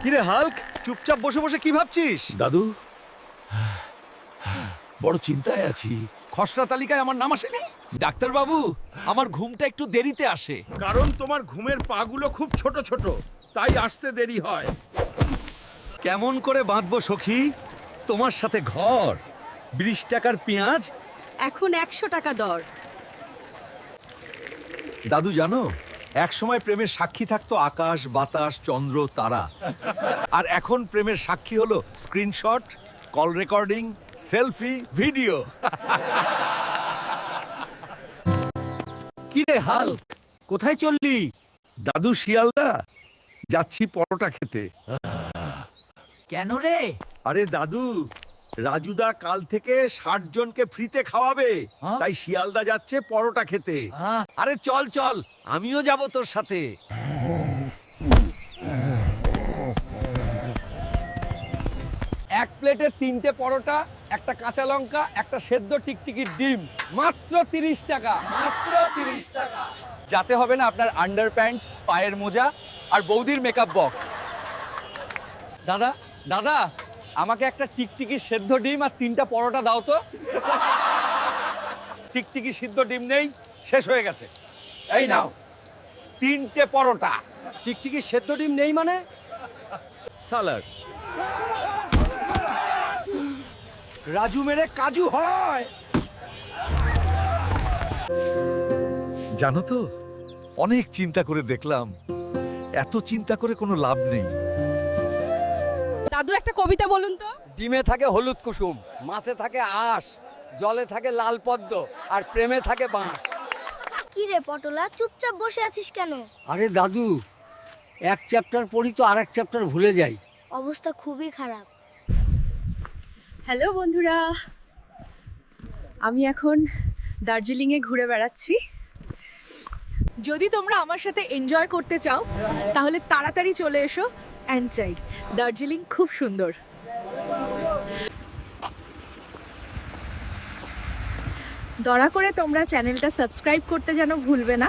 কিরে হাল্ক, চুপচাপ বসে বসে কি ভাবছিস? দাদু, বড় চিন্তায় আছি। খসড়া তালিকায় আমার নাম আসেনি? ডাক্তার বাবু, আমার ঘুমটা একটু দেরিতে আসে। কারণ তোমার ঘুমের পাগুলো খুব ছোট ছোট, তাই আসতে দেরি হয়। কেমন করে বাঁধবো সখী? তোমার সাথে ঘর, 20 টাকার পেঁয়াজ। এখন 100 টাকা দর। দাদু জানো, এক সময় প্রেমের সাক্ষী থাকতো আকাশ, বাতাস, চন্দ্র, তারা। আর এখন প্রেমের সাক্ষী হলো screenshot, call recording, selfie, video. কি রে হাল্ক, কোথায় চললি? দাদু শিয়ালদা, যাচ্ছি পরোটা খেতে। কেন রে? আরে দাদু, রাজুদা কাল থেকে 60 জনকে ফ্রিতে খাওয়াবে, হ্যাঁ? তাই শিয়ালদা যাচ্ছে পরোটা খেতে। হ্যাঁ। আরে চল চল, আমিও যাব তোর সাথে। এক প্লেটে 3টে পরোটা, একটা কাঁচা লঙ্কা, একটা সেদ্ধ টিকটিকির ডিম, মাত্র 30 টাকা। মাত্র 30 টাকা। যাতে হবে না আপনার আন্ডারপ্যান্ট, পায়ের মোজা আর বৌদির মেকআপ বক্স। দাদা, দাদা, আমাকে একটা টিকটিকি সেদ্ধ ডিম আর 3টা পরোটা দাও তো। টিকটিকি সিদ্ধ ডিম নেই, শেষ হয়ে গেছে। এই নাও 3টে পরোটা। টিকটিকি সেদ্ধ ডিম নেই মানে? সালাড। রাজু মেরে কাজু হয়। জানো তো, অনেক চিন্তা করে দেখলাম, এত চিন্তা করে কোনো লাভ নেই। দাদু একটা কবিতা বলুন তো। ডিমে থাকে হলুদ কুসুম, মাছে থাকে আঁশ, জলে থাকে লাল পদ্ম, আর প্রেমে থাকে বাঁশ। কি রে পটলা, চুপচাপ বসে আছিস কেন? আরে দাদু, এক চ্যাপ্টার পড়ি তো আরেক চ্যাপ্টার ভুলে যাই। অবস্থা খুবই খারাপ। হ্যালো বন্ধুরা, আমি এখন দার্জিলিংয়ে ঘুরে বেড়াচ্ছি। যদি তোমরা আমার সাথে এনজয় করতে চাও তাহলে তাড়াতাড়ি চলে এসো অ্যান্ডসাইড। দার্জিলিং খুব সুন্দর। দয়া করে তোমরা চ্যানেলটা সাবস্ক্রাইব করতে যেন ভুলবে না।